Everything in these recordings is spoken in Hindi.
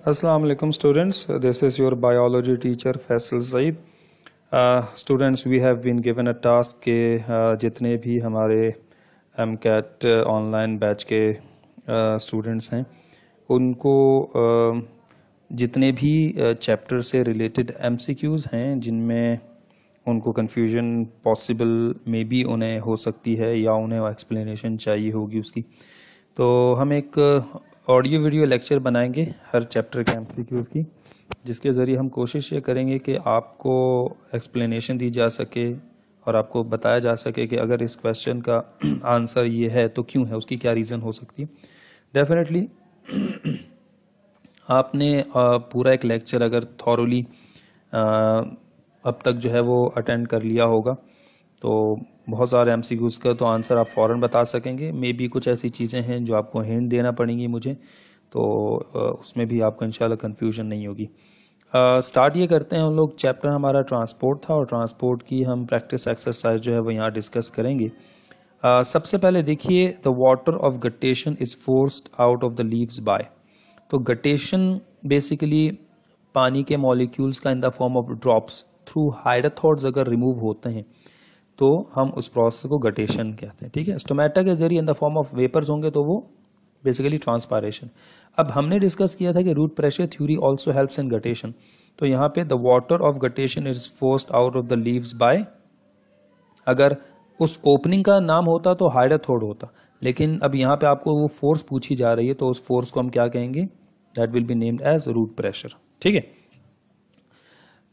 Assalamu alaikum students. This is your biology teacher Faisal Saeed. Students, we have been given a task के जितने भी हमारे MCAT ऑनलाइन बैच के स्टूडेंट्स हैं उनको जितने भी चैप्टर से रिलेटेड MCQs हैं जिनमें उनको कन्फ्यूजन पॉसिबल मे बी उन्हें हो सकती है या उन्हें एक्सप्लेनेशन चाहिए होगी उसकी, तो हम एक ऑडियो वीडियो लेक्चर बनाएंगे हर चैप्टर के MCQs की, जिसके ज़रिए हम कोशिश ये करेंगे कि आपको एक्सप्लेनेशन दी जा सके और आपको बताया जा सके कि अगर इस क्वेश्चन का आंसर ये है तो क्यों है, उसकी क्या रीज़न हो सकती है। डेफिनेटली आपने पूरा एक लेक्चर अगर थॉरली अब तक जो है वो अटेंड कर लिया होगा तो बहुत सारे MCQs का तो आंसर आप फ़ौरन बता सकेंगे। मे बी कुछ ऐसी चीज़ें हैं जो आपको हिंट देना पड़ेंगी मुझे, तो उसमें भी आपको इंशाल्लाह कन्फ्यूजन नहीं होगी। स्टार्ट ये करते हैं हम लोग। चैप्टर हमारा ट्रांसपोर्ट था और ट्रांसपोर्ट की हम प्रैक्टिस एक्सरसाइज जो है वो यहाँ डिस्कस करेंगे। सबसे पहले देखिए, the water of guttation is forced out of the leaves by. तो गटेशन बेसिकली पानी के मॉलिक्यूल्स का in the form of drops through हाइड्रोथॉर्ड्स अगर रिमूव होते हैं तो हम उस प्रोसेस को गटेशन कहते हैं। ठीक है, स्टोमेटा के जरिए in the form of vapours होंगे तो वो बेसिकली ट्रांसपायरेशन। अब हमने डिस्कस किया था कि root pressure theory also helps in guttation, तो यहाँ पे the water of guttation is forced out of the leaves by, अगर उस ओपनिंग का नाम होता तो हाइड्रोथॉर्ड होता, लेकिन अब यहाँ पे आपको वो फोर्स पूछी जा रही है तो उस फोर्स को हम क्या कहेंगे, that will be named as root pressure. ठीक है,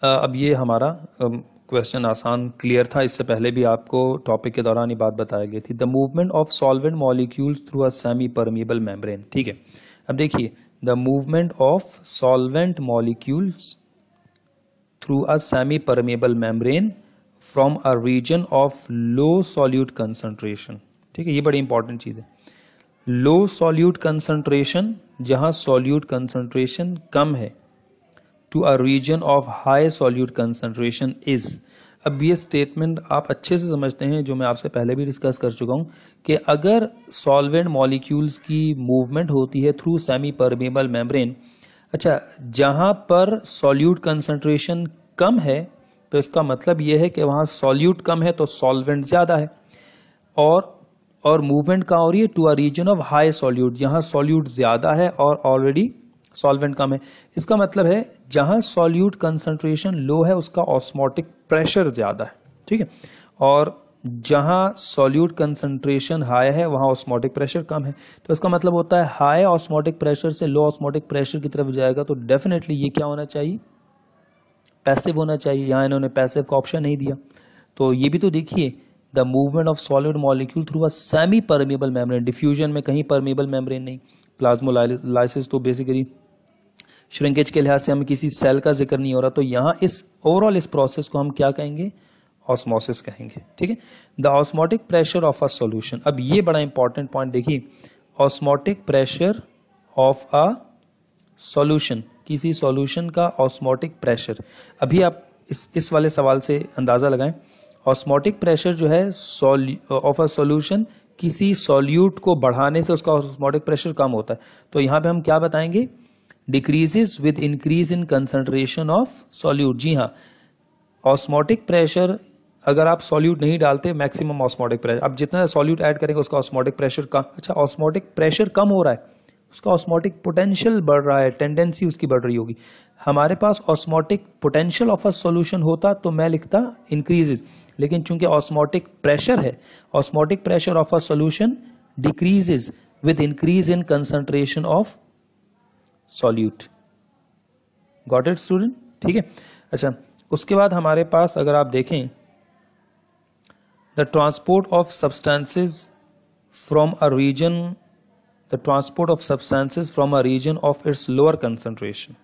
अब ये हमारा क्वेश्चन आसान क्लियर था, इससे पहले भी आपको टॉपिक के दौरान ये बात बताई गई थी। The movement of solvent molecules through a semi permeable membrane. ठीक है, अब देखिए, the movement of solvent molecules through a semi permeable membrane from a region of low solute concentration. ठीक है, ये बड़ी इंपॉर्टेंट चीज है। लो सॉल्यूट कंसंट्रेशन, जहां सॉल्यूट कंसंट्रेशन कम है, to a region of high solute concentration is. अब ये स्टेटमेंट आप अच्छे से समझते हैं, जो मैं आपसे पहले भी डिस्कस कर चुका हूं कि अगर सॉल्वेंट मॉलिक्यूल्स की मूवमेंट होती है थ्रू सेमी परमिएबल मेम्ब्रेन, अच्छा, जहां पर सॉल्यूट कंसंट्रेशन कम है तो इसका मतलब यह है कि वहां सॉल्यूट कम है तो सॉल्वेंट ज्यादा है, और मूवमेंट कहां हो रही है, to a region of high solute, जहां सॉल्यूट ज्यादा है और ऑलरेडी सॉल्वेंट कम है। इसका मतलब है जहां सॉल्यूट कंसंट्रेशन लो है उसका ऑस्मोटिक प्रेशर ज्यादा है। ठीक है, और जहां सॉल्यूट कंसंट्रेशन हाई है वहां ऑस्मोटिक प्रेशर कम है, तो इसका मतलब होता है हाई ऑस्मोटिक प्रेशर से लो ऑस्मोटिक प्रेशर की तरफ जाएगा, तो डेफिनेटली ये क्या होना चाहिए, पैसिव होना चाहिए। यहां इन्होंने पैसिव का ऑप्शन नहीं दिया, तो ये भी तो देखिए, the movement of solid molecule through a semi permeable membrane, diffusion में कहीं परमिएबल मेम्ब्रेन नहीं, प्लाज्मोलाइसिस तो बेसिकली श्रिंकेज के लिहाज से हमें किसी सेल का जिक्र नहीं हो रहा, तो यहां इस ओवरऑल इस प्रोसेस को हम क्या कहेंगे, ऑस्मोसिस कहेंगे। ठीक है, the osmotic pressure of a solution. अब ये बड़ा इंपॉर्टेंट पॉइंट देखिए, osmotic pressure of a solution, किसी सॉल्यूशन का ऑस्मोटिक प्रेशर। अभी आप इस वाले सवाल से अंदाजा लगाएं, ऑस्मोटिक प्रेशर जो है ऑफ अ सॉल्यूशन, किसी सॉल्यूट को बढ़ाने से उसका ऑस्मोटिक प्रेशर कम होता है, तो यहां पे हम क्या बताएंगे, decreases with increase in concentration of solute. जी हाँ, ऑस्मोटिक प्रेशर अगर आप सॉल्यूट नहीं डालते, मैक्सिमम ऑस्मोटिक प्रेशर, अब जितना सॉल्यूट ऐड करेंगे उसका ऑस्मोटिक प्रेशर कम, अच्छा ऑस्मोटिक प्रेशर कम हो रहा है, उसका ऑस्मोटिक पोटेंशियल बढ़ रहा है, टेंडेंसी उसकी बढ़ रही होगी। हमारे पास osmotic potential of a solution होता तो मैं लिखता इंक्रीजेस, लेकिन चूंकि ऑस्मोटिक प्रेशर है, osmotic pressure of a solution decreases with increase in concentration of solute. Got it student? ठीक है, अच्छा, उसके बाद हमारे पास अगर आप देखें, the transport of substances from a region, the transport of substances from a region of its lower concentration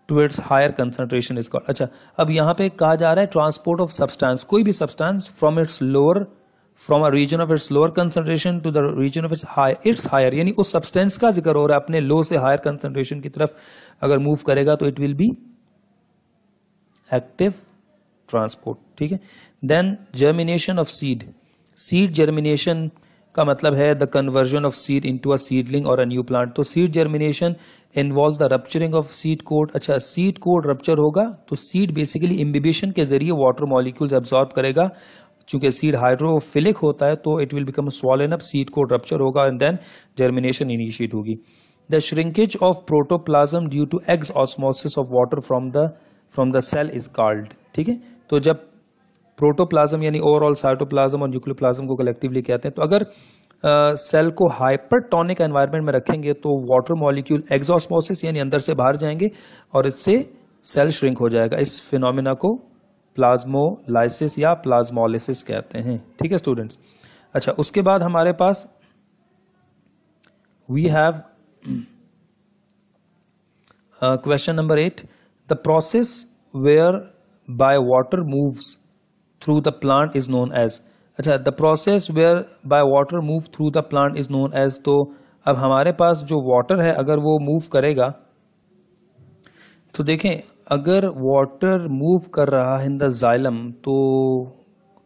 to its higher concentration is called. अच्छा, अब यहां पे कहा जा रहा है ट्रांसपोर्ट ऑफ सब्सटेंस, कोई भी substance from its lower, from a region of its lower concentration to the region of its higher, यानी उस सब्सटेंस का जिक्र हो रहा है, अपने लो से हायर कंसंट्रेशन की तरफ अगर मूव करेगा तो it will be active transport. ठीक है, then germination of seed, seed germination का मतलब है the conversion of seed into a seedling और अ न्यू प्लांट। तो seed germination involve the rupturing of seed coat. अच्छा, सीड कोड रप्चर होगा तो सीड बेसिकली इम्बिबिशन के जरिए वाटर मॉलिक्यूल्स एब्जॉर्ब करेगा। चूंकि सीड हाइड्रोफिलिक होता है तो it will become swollen up, seed coat rupture होगा एंड देन जर्मिनेशन इनिशिएट होगी। The shrinkage of protoplasm due to exosmosis of water from the cell is called. ठीक है, तो जब प्रोटोप्लाज्म यानी ओवरऑल साइटोप्लाज्म और न्यूक्लियोप्लाज्म को कलेक्टिवली कहते हैं, तो अगर सेल को हाइपरटोनिक एनवायरनमेंट में रखेंगे तो वाटर मॉलिक्यूल एक्सॉस्मोसिस यानी अंदर से बाहर जाएंगे और इससे सेल श्रिंक हो जाएगा। इस फिनोमिना को प्लाज्मोलाइसिस या प्लाज्मोलिसिस कहते हैं। ठीक है स्टूडेंट्स। अच्छा, उसके बाद हमारे पास we have question number 8, the process whereby water moves through the plant is known as. अच्छा, the process whereby water move through the plant is known as. तो अब हमारे पास जो वाटर है अगर वो मूव करेगा तो देखें, अगर वाटर मूव कर रहा है इन द जाइलम तो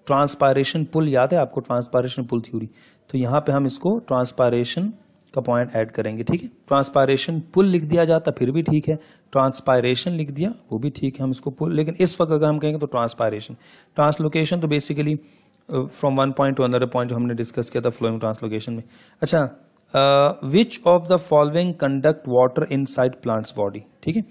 ट्रांसपायरेशन पुल, याद है आपको ट्रांसपायरेशन पुल थ्योरी, तो यहां पे हम इसको ट्रांसपायरेशन का पॉइंट ऐड करेंगे। ठीक है, ट्रांसपायरेशन पुल लिख दिया जाता फिर भी ठीक है, ट्रांसपायरेशन लिख दिया वो भी ठीक है, हम इसको पुल, लेकिन इस वक्त अगर हम कहेंगे तो ट्रांसपायरेशन। ट्रांसलोकेशन तो basically from one point two another point जो हमने डिस्कस किया था फ्लोइंग ट्रांसलोकेशन में। अच्छा, विच of the following conduct water inside plants body. ठीक है,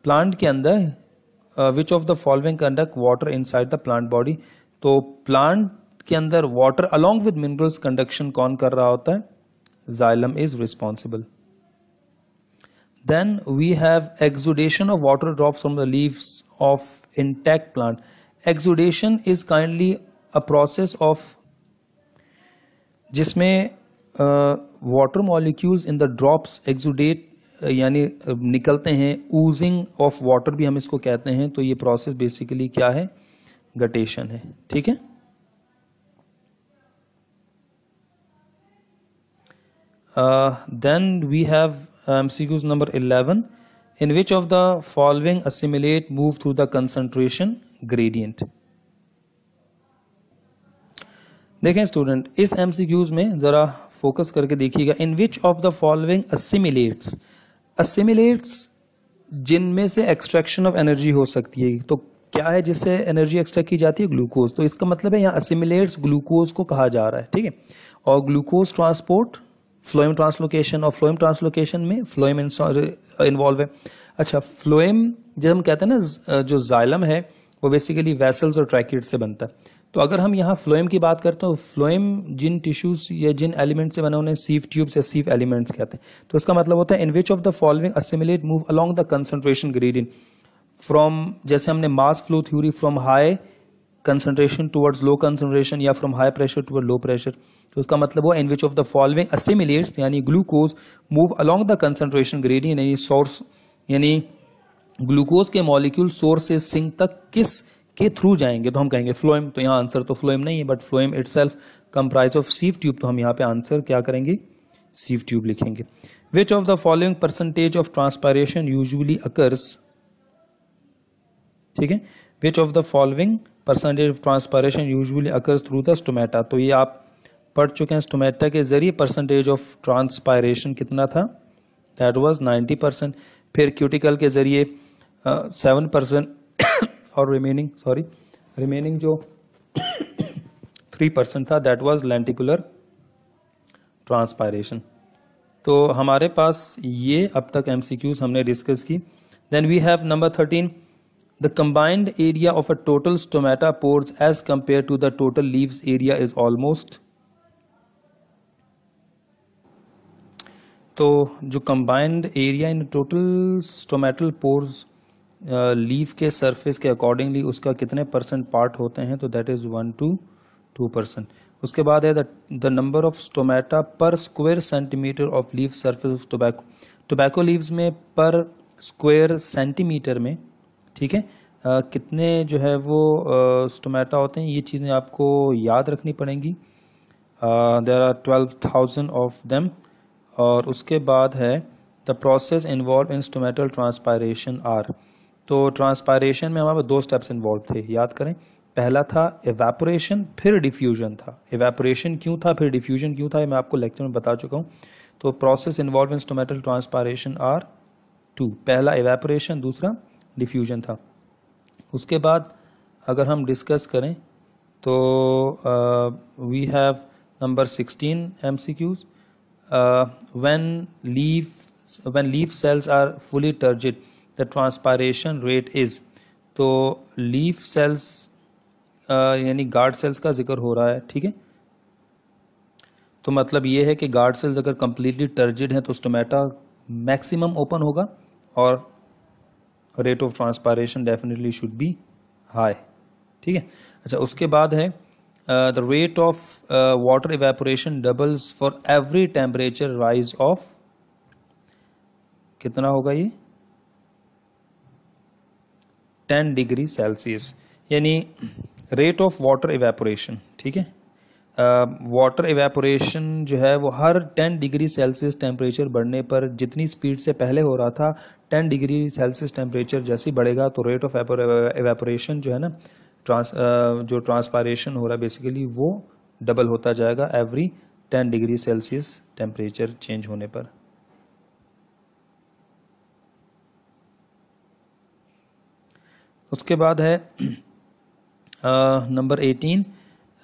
प्लांट के अंदर विच of the following conduct water inside the plant body. तो प्लांट के अंदर water along with minerals conduction कौन कर रहा होता है? Xylem is responsible. Then we have exudation of water drops from the leaves of intact plant. Exudation is kindly a process of जिसमें water molecules in the drops exudate यानी निकलते हैं, oozing of water भी हम इसको कहते हैं। तो ये प्रोसेस बेसिकली क्या है? गटेशन है। ठीक है, then we have MCQs number 11, in which of the following assimilate move through the concentration gradient। देखें स्टूडेंट, इस MCQs में जरा फोकस करके देखिएगा। in which of the following assimilates, assimilates जिनमें से एक्सट्रैक्शन ऑफ एनर्जी हो सकती है। तो क्या है जिससे एनर्जी एक्सट्रैक्ट की जाती है? ग्लूकोज। तो इसका मतलब है यहाँ असिमिलेट्स ग्लूकोज को कहा जा रहा है। ठीक है, और ग्लूकोज ट्रांसपोर्ट फ्लोएम ट्रांसलोकेशन, और फ्लोएम ट्रांसलोकेशन में फ्लोएम इन्वॉल्व है। अच्छा, फ्लोएम जब हम कहते हैं ना, जो जाइलम है वो बेसिकली वेसल्स और ट्रैकिड से बनता है। तो अगर हम यहाँ फ्लोएम की बात करते हैं तो फ्लोएम जिन टिश्यूज या जिन एलिमेंट से बने उन्हें सीव ट्यूब्स या सीव एलिमेंट्स कहते हैं। तो इसका मतलब होता है in which of the following assimilate move along the concentration gradient from, जैसे हमने mass flow theory, from high concentration towards low concentration या from high pressure toward low pressure. तो उसका मतलब वो in which of the following assimilates यानी glucose move along the concentration gradient, यानी सोर्स यानी ग्लूकोज के मॉलिक्यूल सोर्स से सिंक तक किस के थ्रू जाएंगे, तो हम कहेंगे फ्लोएम। तो यहाँ आंसर तो फ्लोएम नहीं है, but phloem itself comprise of sieve tube. तो हम यहाँ पे आंसर क्या करेंगे? सीव ट्यूब लिखेंगे। विच of the following percentage of transpiration usually occurs. ठीक है, विच of the following percentage of transpiration usually occurs through the stomata. तो ये आप पढ़ चुके हैं, स्टोमेटा के जरिए परसेंटेज ऑफ ट्रांसपायरेशन कितना था? That was 90%। फिर क्यूटिकल के जरिए 7% और रिमेनिंग जो 3% था दैट वाज लेंटिकुलर ट्रांसपायरेशन। तो हमारे पास ये अब तक MCQs हमने डिस्कस की। Then we have number 13, the combined area of a total stomata pores as compared to the total leaves area is almost। तो जो combined area in total stomatal pores leaf के सरफेस के अकॉर्डिंगली उसका कितने परसेंट पार्ट होते हैं? तो दैट इज 1 to 2%। उसके बाद है द नंबर ऑफ स्टोमेटा पर square centimetre of leaf surface of tobacco. Tobacco leaves में पर स्क्वायर सेंटीमीटर में, ठीक है, कितने जो है वो स्टोमेटा होते हैं, ये चीज़ें आपको याद रखनी पड़ेंगी। There are 12,000 of them. और उसके बाद है the process involve in stomatal transpiration are. तो ट्रांसपायरेशन में हमारे 2 स्टेप्स इन्वॉल्व थे, याद करें। पहला था एवेपोरेशन, फिर डिफ्यूजन था। एवेपोरेशन क्यों था, फिर डिफ्यूजन क्यों था, ये मैं आपको लेक्चर में बता चुका हूँ। तो process involve in stomatal transpiration are two, पहला एवेपोरेशन, दूसरा डिफ्यूजन था। उसके बाद अगर हम डिस्कस करें तो we have number 16 MCQs। when leaf cells are fully turgid the transpiration rate is, तो लीफ सेल्स यानी गार्ड सेल्स का जिक्र हो रहा है, ठीक है। तो मतलब ये है कि गार्ड सेल्स अगर कंप्लीटली टर्जिड हैं तो स्टोमेटा मैक्सिमम ओपन होगा और rate of transpiration definitely should be high, ठीक है। अच्छा, उसके बाद है the rate of water evaporation doubles for every temperature rise of, कितना होगा ये, 10 डिग्री सेल्सियस, यानी रेट ऑफ वाटर इवेपोरेशन, ठीक है। वाटर इवेपोरेशन जो है वो हर 10 डिग्री सेल्सियस टेम्परेचर बढ़ने पर जितनी स्पीड से पहले हो रहा था, 10 डिग्री सेल्सियस टेम्परेचर जैसे ही बढ़ेगा तो रेट ऑफ इवेपोरेशन जो है ना, जो ट्रांसपायरेशन हो रहा है बेसिकली वो डबल होता जाएगा every 10 degree Celsius temperature change होने पर। उसके बाद है number 18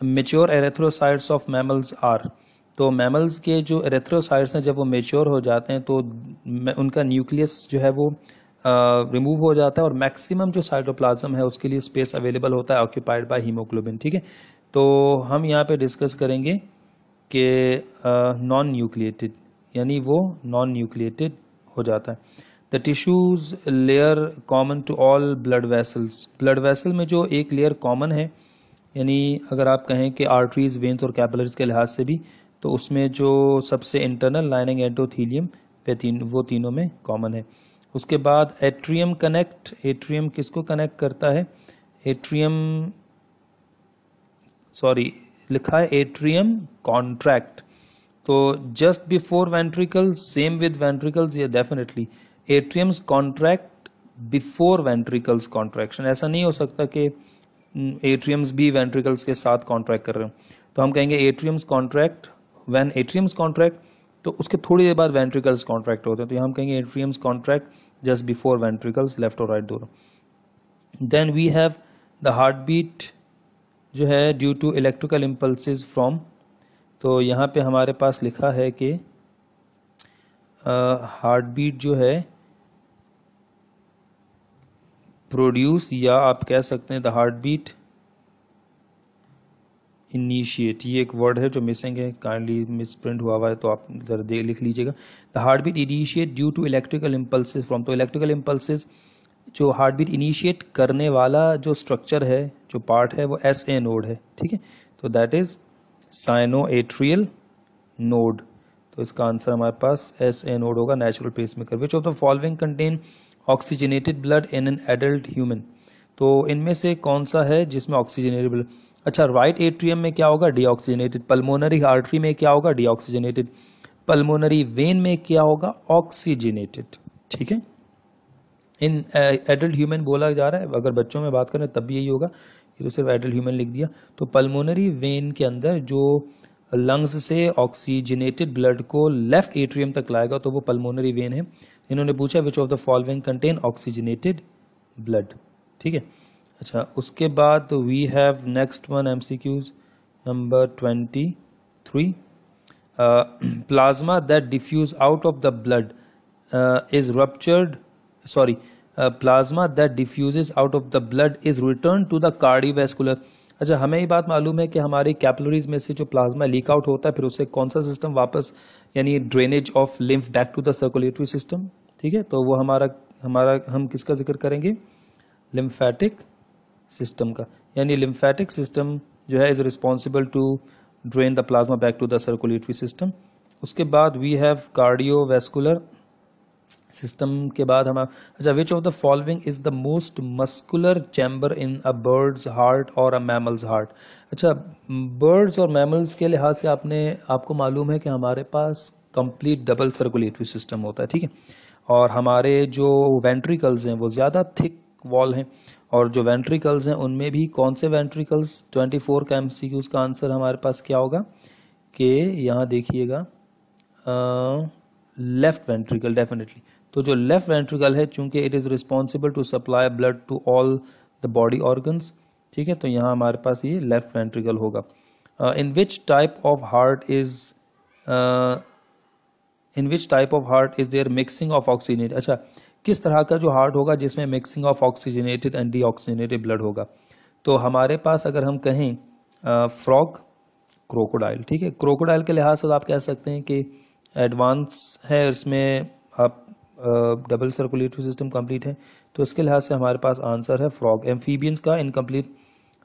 mature erythrocytes of mammals are, तो मैमल्स के जो एरेथ्रोसाइट्स हैं जब वो मेच्योर हो जाते हैं तो उनका न्यूक्लियस जो है वो रिमूव हो जाता है और मैक्सिमम जो साइटोप्लाज्म है उसके लिए स्पेस अवेलेबल होता है ऑक्यूपाइड बाय हीमोग्लोबिन, ठीक है। तो हम यहाँ पे डिस्कस करेंगे कि नॉन न्यूक्लिएटेड, यानी वो नॉन न्यूक्लिएटेड हो जाता है। The tissues layer common to all blood vessels, blood vessel में जो एक लेयर कॉमन है, यानी अगर आप कहें कि आर्टरीज, वेन्स और कैपिलरीज के लिहाज से भी, तो उसमें जो सबसे इंटरनल लाइनिंग एंडोथीलियम पे वो तीनों में कॉमन है। उसके बाद एट्रियम कनेक्ट, एट्रियम किसको कनेक्ट करता है, एट्रियम सॉरी लिखा है एट्रियम कॉन्ट्रैक्ट, तो just before ventricles, same with ventricles, ये definitely atriums contract before ventricles contraction. ऐसा नहीं हो सकता कि एट्रियम्स भी वेंट्रिकल्स के साथ कॉन्ट्रैक्ट कर रहे हो, तो हम कहेंगे atriums contract when atriums contract, तो उसके थोड़ी देर बाद वेंट्रिकल्स कॉन्ट्रैक्ट होते हैं, तो हम कहेंगे atriums contract just before ventricles, left और राइट दोनों। Then we have the heart beat जो है due to electrical impulses from, तो यहाँ पे हमारे पास लिखा है कि हार्ट बीट जो है प्रोड्यूस, या आप कह सकते हैं द हार्ट बीट इनिशिएट, ये एक वर्ड है जो मिसिंग है, काइंडली मिसप्रिंट हुआ है तो आप जरा लिख लीजिएगा। The heart beat initiate due to electrical impulses from, तो इलेक्ट्रिकल इम्पल्सेस जो हार्ट बीट इनिशिएट करने वाला जो स्ट्रक्चर है, जो पार्ट है वो SA नोड है, ठीक है। तो दैट इज साइनोएट्रियल नोड, तो इसका आंसर हमारे पास SA नोड होगा, natural pacemaker. Which of the following contain oxygenated blood in an adult human, तो इनमें से कौन सा है जिसमें ऑक्सीजनेटेड ब्लड, अच्छा राइट एट्रियम में क्या होगा, डीऑक्सीजनेटेड, पल्मोनरी आर्टरी में क्या होगा, डीऑक्सीजनेटेड, पल्मोनरी वेन में क्या होगा, ऑक्सीजनेटेड, ठीक है। इन एडल्ट ह्यूमन बोला जा रहा है, अगर बच्चों में बात करें तब भी यही होगा, ये तो सिर्फ एडल्ट ह्यूमन लिख दिया। तो पल्मोनरी वेन के अंदर जो लंग्स से ऑक्सीजनेटेड ब्लड को लेफ्ट एट्रियम तक लाएगा तो वो पल्मोनरी वेन है। इन्होंने पूछा which of the following contain oxygenated blood, ठीक है। अच्छा, उसके बाद we have next one MCQs number 23, plasma that diffuse out of the blood is ruptured, sorry plasma that diffuses out of the blood is return to the cardiovascular. अच्छा, हमें ये बात मालूम है कि हमारी कैपिलरीज में से जो प्लाज्मा लीक आउट होता है फिर उससे कौन सा सिस्टम वापस, यानी drainage of lymph back to the circulatory system, ठीक है। तो वो हमारा हम किसका जिक्र करेंगे, लिम्फेटिक सिस्टम का, यानी लिम्फेटिक सिस्टम जो है is responsible to drain the plasma back to the circulatory system. उसके बाद वी हैव कार्डियोवैस्कुलर सिस्टम के बाद हम, अच्छा विच of the following is the most muscular chamber in a bird's heart और अ मैमल्स हार्ट। अच्छा, बर्ड्स और मैमल्स के लिहाज से आपको मालूम है कि हमारे पास कंप्लीट डबल सर्कुलेटरी सिस्टम होता है, ठीक है। और हमारे जो वेंट्रिकल्स हैं वो ज़्यादा थिक वॉल हैं, और जो वेंट्रिकल्स हैं उनमें भी कौन से वेंट्रिकल्स, 24 का एमसीक्यूज का आंसर हमारे पास क्या होगा कि यहाँ देखिएगा लेफ्ट वेंट्रिकल डेफिनेटली। तो जो लेफ्ट वेंट्रिकल है चूंकि it is responsible to supply blood to all the body organs, ठीक है, तो यहाँ हमारे पास ये लेफ्ट वेंट्रिकल होगा। In which type of heart is there mixing of oxygenated, अच्छा किस तरह का जो हार्ट होगा जिसमें mixing of oxygenated and deoxygenated blood होगा। तो हमारे पास अगर हम कहें फ्रॉग, क्रोकोडाइल, ठीक है, क्रोकोडाइल के लिहाज से आप कह सकते हैं कि एडवांस है, इसमें आप डबल सर्कुलेटरी सिस्टम कंप्लीट है, तो इसके लिहाज से हमारे पास आंसर है फ्रॉग। एम्फीबियंस का इनकम्प्लीट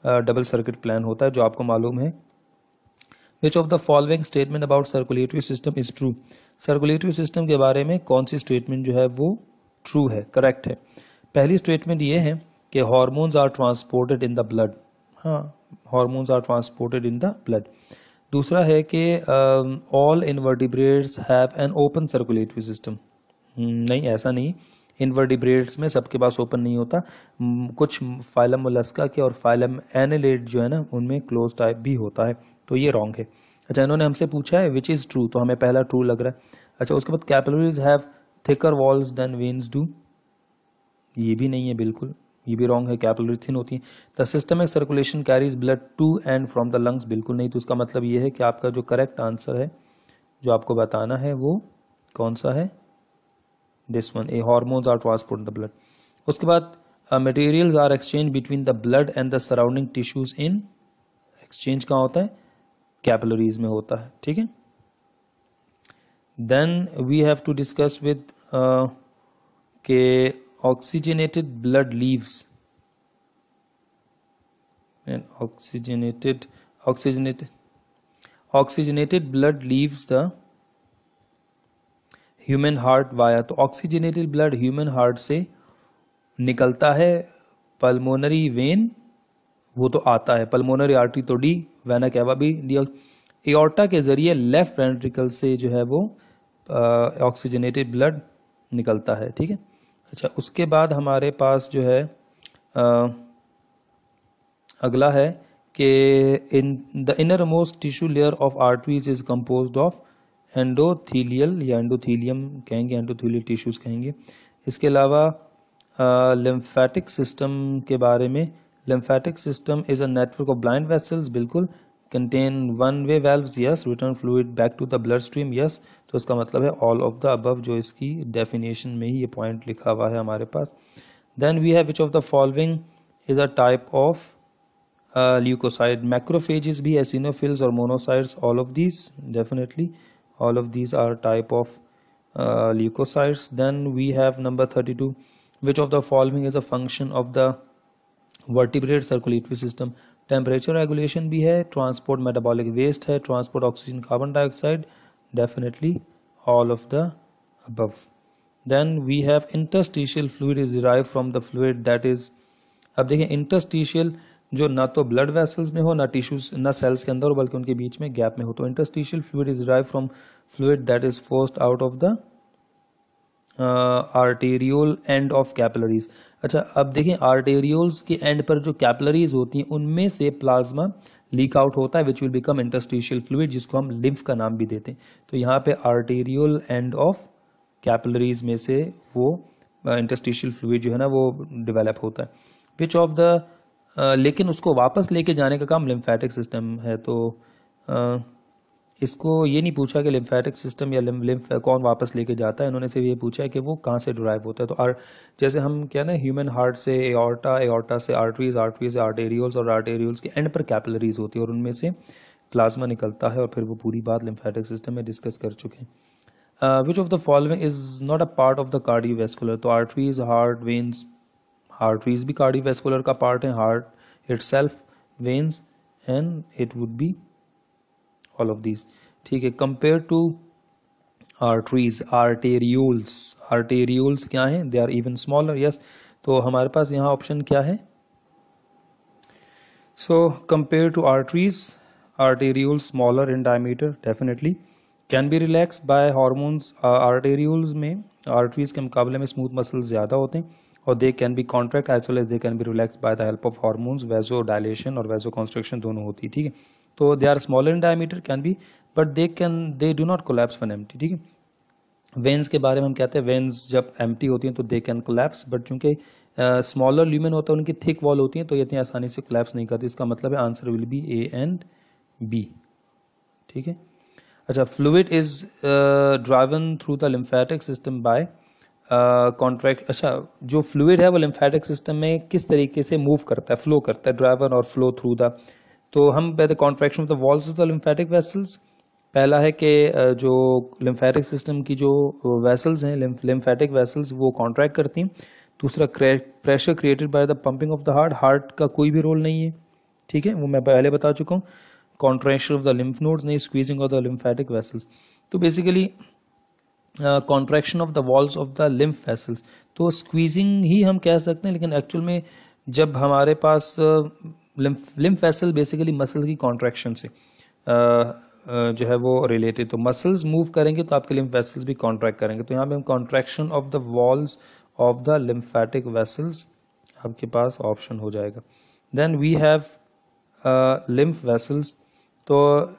डबल सर्किट प्लान होता है जो आपको मालूम है। विच of the following statement about circulatory system is true, circulatory system के बारे में कौन सी स्टेटमेंट जो है वो ट्रू है, करेक्ट है। पहली स्टेटमेंट ये है कि hormones are transported in the blood, हाँ hormones are transported in the blood. दूसरा है कि all invertebrates have an open circulatory system, नहीं ऐसा नहीं, इनवर्टिब्रेट्स में सबके पास ओपन नहीं होता, कुछ फाइलम मोलस्का के और फाइलम एनेलिड जो है ना उनमें क्लोज टाइप भी होता है, तो ये रॉन्ग है। अच्छा इन्होंने हमसे पूछा है विच इज़ ट्रू, तो हमें पहला ट्रू लग रहा है। अच्छा उसके बाद capillaries have thicker walls than veins do, ये भी नहीं है बिल्कुल, ये भी रॉन्ग है, कैपिलरी थिन होती है। The systemic circulation carries blood to and from the lungs, बिल्कुल नहीं, तो उसका मतलब ये है कि आपका जो करेक्ट आंसर है जो आपको बताना है वो कौन सा है, this one, A hormones are transport in the blood. उसके बाद materials are exchange between the blood and the surrounding tissues in, exchange कहाँ होता है, कैपिलरीज में होता है, ठीक है। Then we have to discuss with के oxygenated blood leaves and oxygenated blood leaves the human heart via, तो oxygenated blood human heart से निकलता है pulmonary vein, वो तो आता है pulmonary artery तो डी, वेना कैवा भी डी, एओर्टा के जरिए लेफ्ट वेंट्रिकल से जो है वो ऑक्सीजनेटेड ब्लड निकलता है, ठीक है। अच्छा उसके बाद हमारे पास जो है अगला है कि in the inner most tissue layer of arteries is composed of endothelial या एंडोथीलियम कहेंगे, एंडोथीलियल टिश्यूज कहेंगे। इसके अलावा लिम्फेटिक सिस्टम के बारे में, lymphatic system is a network of blind vessels, बिल्कुल। Contain one way valves, yes. Return fluid back to the blood stream, yes. तो इसका मतलब है ऑल ऑफ द अबव, जो इसकी डेफिनेशन में ही ये पॉइंट लिखा हुआ है हमारे पास। Then we have which of the following is a type of leucocyte, macrophages भी, एसिनोफिल्स और monocytes, all of these definitely all of these are type of leukocytes. Then we have number 32, which of the following is a function of the vertebrate circulatory system, temperature regulation भी है, transport metabolic waste है, transport oxygen carbon dioxide, definitely all of the above. Then we have interstitial fluid is derived from the fluid that is, अब देखिए interstitial जो ना तो ब्लड वेसल्स में हो, ना टिश्यूज, ना सेल्स के अंदर हो, बल्कि उनके बीच में गैप में हो, तो interstitial fluid is derived from fluid that is forced out of the arteriole end of capillaries. अच्छा अब देखें आर्टेरियोल्स के एंड पर जो कैपिलरीज होती हैं उनमें से प्लाज्मा लीक आउट होता है which will become interstitial fluid, जिसको हम लिम्फ का नाम भी देते हैं। तो यहाँ पे आर्टेरियोल एंड ऑफ कैपिलरीज में से वो इंटरस्टिशियल फ्लूइड जो है ना वो डेवलप होता है। विच ऑफ द लेकिन उसको वापस लेके जाने का काम लिम्फेटिक सिस्टम है, तो इसको ये नहीं पूछा कि लिम्फेटिक सिस्टम या लिम्फ कौन वापस लेके जाता है, इन्होंने सिर्फ ये पूछा है कि वो कहाँ से डिराइव होता है। तो जैसे हम क्या ना ह्यूमन हार्ट से एओर्टा, एओर्टा से आर्टरीज, आर्टरीज से आर्टेरियोल्स और आर्टेरियोल्स के एंड पर कैपिलरीज होती है और उनमें से प्लाज्मा निकलता है, और फिर वो पूरी बात लिम्फेटिक सिस्टम में डिस्कस कर चुके हैं। Which of the following is not a part of the cardiovascular, तो आर्टरीज, हार्ट, वेन्स, आर्टरीज भी कार्डियोवैस्कुलर का पार्ट है, heart itself, veins, and it would be all of these, ठीक है। Compare to arteries, arterioles, arterioles क्या हैं, they are even smaller, yes. तो हमारे पास यहाँ ऑप्शन क्या है, so compare to arteries, arterioles smaller in diameter, definitely can be relax by hormones. Arterioles में आर्टरीज के मुकाबले में स्मूथ मसल्स ज़्यादा होते हैं, और they can be contract as well as they can be relax by the help of hormones, vasodilation और वैसो कॉन्स्ट्रिक्शन दोनों होती है, ठीक है। तो they are smaller in diameter can be, but they do not collapse when empty, ठीक है। वेन्स के बारे में हम कहते हैं वेन्स जब एम्प्टी होती हैं तो दे कैन कोलैप्स, बट चूंकि स्मॉलर ल्यूमेन होता है, उनकी थिक वॉल होती है, तो ये इतनी आसानी से कोलैप्स नहीं करती। इसका मतलब है answer will be A and B, ठीक है। अच्छा, fluid is driven through the lymphatic system by contract. अच्छा, जो फ्लूइड है वो लिम्फेटिक सिस्टम में किस तरीके से मूव करता है, फ्लो करता है, ड्राइवन और फ्लो थ्रू द, तो हम पहले contraction of the walls of the lymphatic vessels, पहला है कि जो लिम्फेटिक सिस्टम की जो वेसल्स हैं, लिम्फेटिक वेसल्स, वो कॉन्ट्रैक्ट करती हैं। दूसरा, pressure created by the pumping of the heart का कोई भी रोल नहीं है, ठीक है, वो मैं पहले बता चुका हूँ। Contraction of the lymph nodes नहीं, squeezing of the lymphatic vessels. तो basically contraction of the walls of the lymph vessels, तो स्क्वीजिंग ही हम कह सकते हैं, लेकिन एक्चुअल में जब हमारे पास लिम्फ वेसल बेसिकली मसल की कॉन्ट्रैक्शन से जो है वो रिलेटेड, तो मसल्स मूव करेंगे तो आपके लिम्फ वेसल्स भी कॉन्ट्रैक्ट करेंगे। तो यहाँ पे हम contraction of the walls of the lymphatic vessels आपके पास ऑप्शन हो जाएगा। Then we have lymph vessels, तो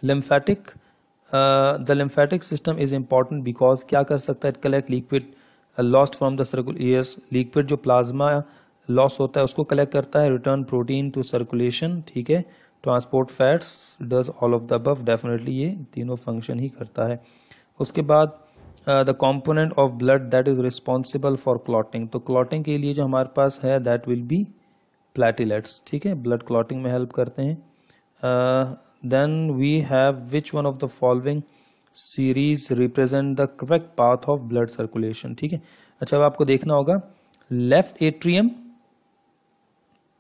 lymphatic the lymphatic system is important because क्या कर सकता है, it collect liquid lost from the circulation, liquid जो प्लाज्मा लॉस होता है उसको कलेक्ट करता है, रिटर्न प्रोटीन टू सर्कुलेशन, ठीक है, transport fats, does all of the above, definitely ये तीनों फंक्शन ही करता है। उसके बाद the component of blood that is responsible for clotting, तो क्लॉटिंग के लिए जो हमारे पास है दैट विल बी प्लेटिलेट्स, ठीक है, ब्लड क्लॉटिंग में हेल्प करते हैं। Then we have which one of the following series represent the correct path of blood circulation, ठीक है। अच्छा, अब आपको देखना होगा लेफ्ट एट्रियम,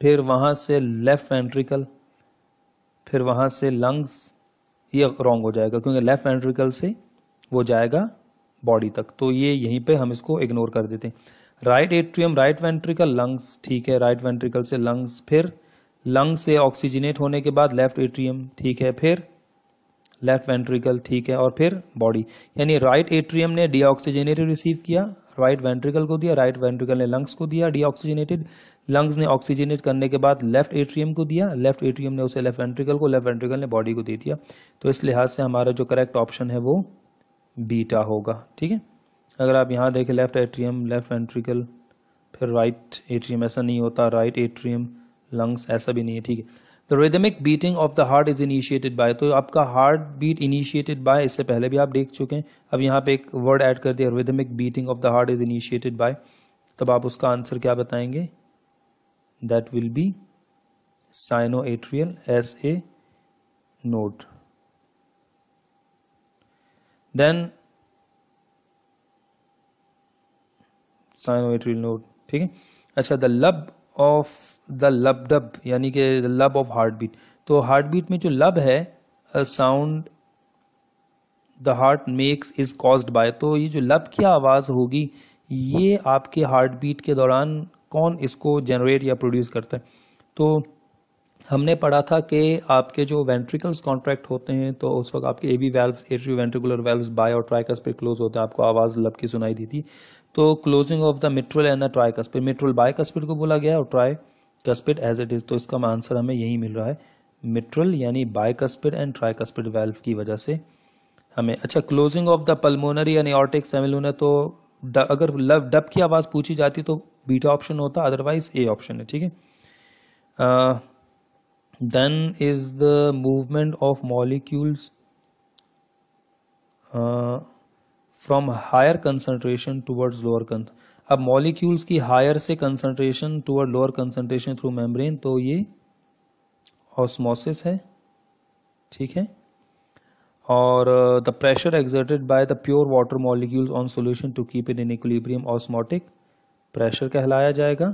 फिर वहां से लेफ्ट वेंट्रिकल, फिर वहां से लंग्स, ये रॉन्ग हो जाएगा क्योंकि लेफ्ट वेंट्रिकल से वो जाएगा बॉडी तक, तो ये यहीं पे हम इसको इग्नोर कर देते हैं। Right atrium, right ventricle, lungs, ठीक है, राइट वेंट्रिकल से लंग्स, फिर लंग्स से ऑक्सीजनेट होने के बाद लेफ्ट एट्रियम, ठीक है, फिर लेफ्ट वेंट्रिकल, ठीक है, और फिर बॉडी। यानी राइट एट्रियम ने डीऑक्सीजनेटेड रिसीव किया, राइट वेंट्रिकल को दिया, राइट वेंट्रिकल ने लंग्स को दिया डीऑक्सीजनेटेड, लंग्स ने ऑक्सीजनेट करने के बाद लेफ्ट एट्रियम को दिया, लेफ्ट एट्रियम ने उसे लेफ्ट वेंट्रिकल को, लेफ्ट वेंट्रिकल ने बॉडी को दे दिया। तो इस लिहाज से हमारा जो करेक्ट ऑप्शन है वो बीटा होगा, ठीक है। अगर आप यहाँ देखें लेफ्ट एट्रियम, लेफ्ट वेंट्रिकल, फिर राइट एट्रियम, ऐसा नहीं होता, राइट एट्रियम, लंग्स, ऐसा भी नहीं है, ठीक है। The rhythmic beating of the heart is initiated bye, तो आपका हार्ट बीट इनिशिएटेड बाय, इससे पहले भी आप देख चुके हैं, अब यहाँ पे एक वर्ड ऐड कर दिया, rhythmic beating of the heart is initiated by, तब आप उसका आंसर क्या बताएंगे, that will be sinoatrial S A node. Then sinoatrial node, ठीक है। अच्छा, द लब ऑफ द लबडब, यानी कि द लब ऑफ हार्ट बीट, तो हार्ट बीट में जो लब है, sound the heart makes is caused by, तो ये जो लब की आवाज होगी ये आपके हार्ट बीट के दौरान कौन इसको जनरेट या प्रोड्यूस करता है। तो हमने पढ़ा था कि आपके जो वेंट्रिकल्स कॉन्ट्रैक्ट होते हैं तो उस वक्त आपके एबी वेल्व्स, एट्रियोवेंट्रिकुलर वेल्व्स बाय और ट्राइकस्पिड क्लोज होते हैं, आपको आवाज लब की सुनाई दी थी। तो closing of the mitral and the tricuspid, mitral bicuspid को बोला गया और ट्राइकस्पिड एज इट इज, तो इसका आंसर हमें यही मिल रहा है, मिट्रल यानी बायकस्पिड एंड ट्राइकस्पिड वेल्व की वजह से हमें। अच्छा, closing of the pulmonary and aortic semilunar, तो अगर डब की आवाज पूछी जाती तो बीटा ऑप्शन होता, अदरवाइज ए ऑप्शन है, ठीक है। then is the movement of molecules from higher concentration towards lower अब molecules की higher से concentration toward lower concentration through membrane, तो ये osmosis है, ठीक है। और the pressure exerted by the pure water molecules on solution to keep it in equilibrium, osmotic pressure कहलाया जाएगा,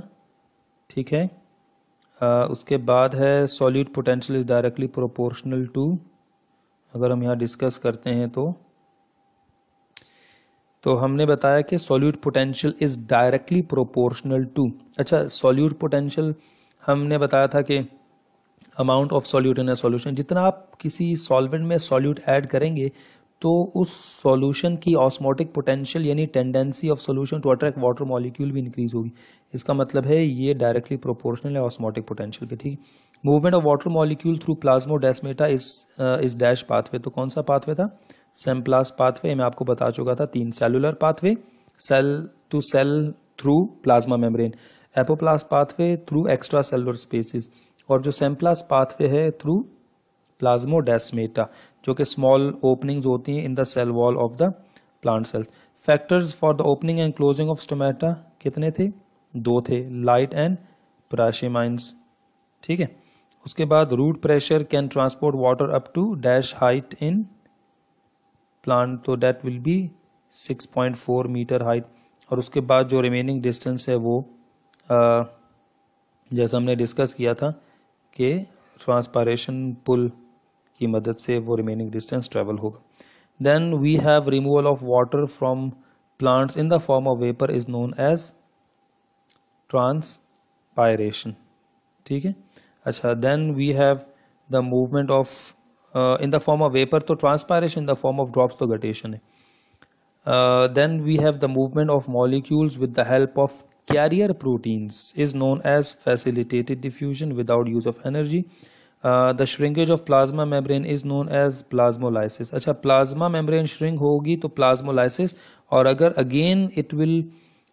ठीक है। उसके बाद है solute potential is directly proportional to, अगर हम यहाँ डिस्कस करते हैं तो हमने बताया कि solute potential is directly proportional to. अच्छा, सॉल्यूट पोटेंशियल हमने बताया था कि amount of solute in a solution, जितना आप किसी सॉल्वेंट में सॉल्यूट ऐड करेंगे तो उस सॉल्यूशन की ऑस्मोटिक पोटेंशियल यानी tendency of solution to attract water molecule भी इंक्रीज होगी। इसका मतलब है ये डायरेक्टली प्रोपोर्शनल है ऑस्मोटिक पोटेंशियल के, ठीक। Movement of water molecule through plasmodesmata is dash pathway, तो कौन सा पाथवे था? Symplast pathway. मैं आपको बता चुका था 3 cellular pathway, cell to cell through plasma membrane, apoplast pathway through extra cellular spaces, और जो सेम्प्लास पाथवे है थ्रू प्लाज्मोडेस्माटा, जो कि स्मॉल ओपनिंग्स होती हैं in the cell wall of the plant cells. Factors for the opening and closing of stomata कितने थे? 2 थे, लाइट एंड पाराशीमाइंस, ठीक है। उसके बाद root pressure can transport water up to dash height in plant, तो that will be 6.4 metre height. और उसके बाद जो रिमेनिंग डिस्टेंस है वो जैसा हमने डिस्कस किया था कि ट्रांसपायरेशन पुल की मदद से वो रिमेनिंग डिस्टेंस ट्रेवल होगा। Then we have removal of water from plants in the form of vapour is known as transpiration, ठीक है। अच्छा, then we have the movement of in the form of vapour, तो transpiration, in the form of drops तो गटेशन है। Then we have the movement of molecules with the help of carrier proteins is known as facilitated diffusion without use of energy. The shrinkage of plasma membrane is known as plasmolysis. अच्छा, प्लाज्मा मेम्ब्रेन श्रिंक होगी तो प्लाज्मोलाइसिस, और अगर अगेन इट विल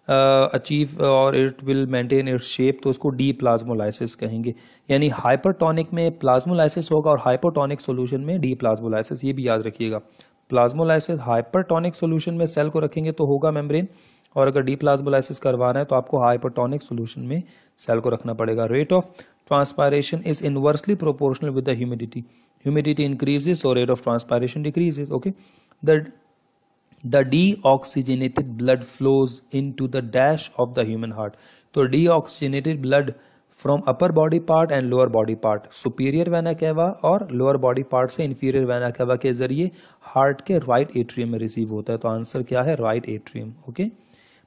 अचीव और it will maintain its shape तो उसको डी प्लाज्मोलाइसिस कहेंगे। यानी हाइपरटोनिक में प्लाज्मोलाइसिस होगा और हाइपोटोनिक सॉल्यूशन में डी प्लाज्मोलाइसिस, ये भी याद रखिएगा। प्लाज्मोलाइसिस हाइपरटोनिक सॉल्यूशन में सेल को रखेंगे तो होगा मेम्ब्रेन, और अगर डी प्लाज्मोलाइसिस करवाना है तो आपको हाइपरटोनिक सॉल्यूशन में सेल को रखना पड़ेगा। Rate of transpiration is inversely proportional with the humidity, humidity increases और rate of transpiration decreases, okay. The deoxygenated blood flows into the dash of the human heart. तो deoxygenated blood from upper body part and lower body part, superior vena cava और lower body part से inferior vena cava के जरिए हार्ट के राइट एट्रियम में रिसीव होता है। तो आंसर क्या है? Right atrium, okay.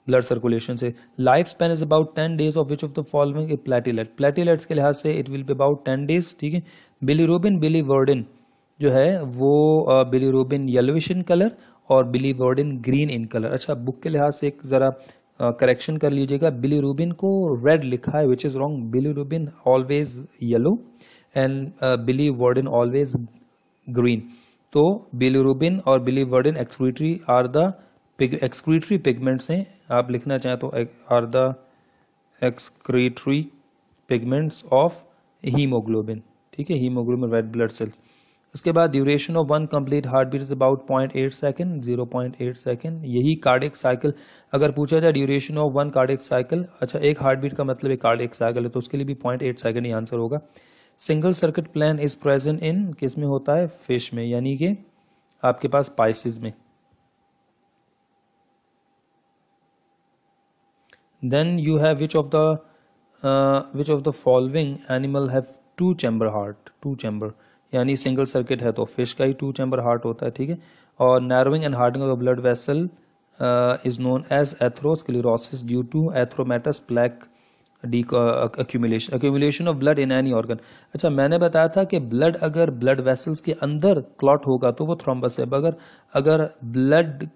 Blood circulation से life span is about 10 days of which of the following platelet, platelets के लिहाज से it will be about 10 days, ठीक है। बिलीरुबिन बिलीवर्डिन जो है वो बिलीरुबिन येलोविश इन कलर और बिलीवर्डिन ग्रीन इन कलर। अच्छा, बुक के लिहाज से एक जरा करेक्शन कर लीजिएगा, बिलीरुबिन को रेड लिखा है which is wrong, bilirubin always yellow and biliverdin always green. तो बिलीरुबिन और biliverdin excretory are the excretory pigments हैं, आप लिखना चाहें तो are the excretory pigments of haemoglobin, ठीक है, हीमोग्लोबिन रेड ब्लड सेल्स। इसके बाद duration of one complete heart beat is about 0.8 second, 0.8 second. यही कार्डियक साइकिल अगर पूछा जाए duration of one cardiac cycle, अच्छा एक हार्ट बीट का मतलब एक कार्डियक साइकिल है तो उसके लिए भी 0.8 सेकेंड ही आंसर होगा। Single circuit plan is present in किस में होता है? फिश में, यानी कि आपके पास पाइसिस में। Then you have which of the following animal have 2 chamber heart, 2 chamber, यानी सिंगल सर्किट है तो फिश का ही 2 चैम्बर हार्ट होता है, ठीक है। और narrowing and hardening of the blood vessel is known as atherosclerosis due to atheromatous plaque accumulation of blood in any organ. अच्छा, मैंने बताया था कि ब्लड अगर ब्लड वेसल्स के अंदर क्लॉट होगा तो वो थ्रोम्बस है, अगर ब्लड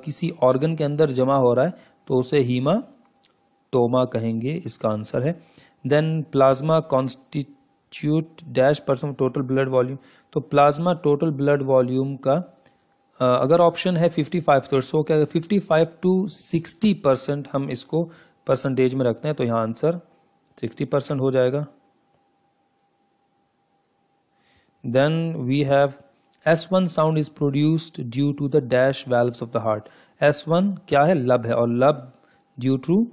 किसी ऑर्गन के अंदर जमा हो रहा है तो उसे हीमाटोमा कहेंगे, इसका आंसर है। Then plasma constitute dash percent total blood volume, तो प्लाज्मा टोटल ब्लड वॉल्यूम का अगर ऑप्शन है 55 तो सो क्या 55 to 60% हम इसको परसेंटेज में रखते हैं तो यहाँ आंसर 60% हो जाएगा। Then we have S1 sound is produced due to the dash valves of the heart. S1 क्या है? लब है, और लब ड्यू टू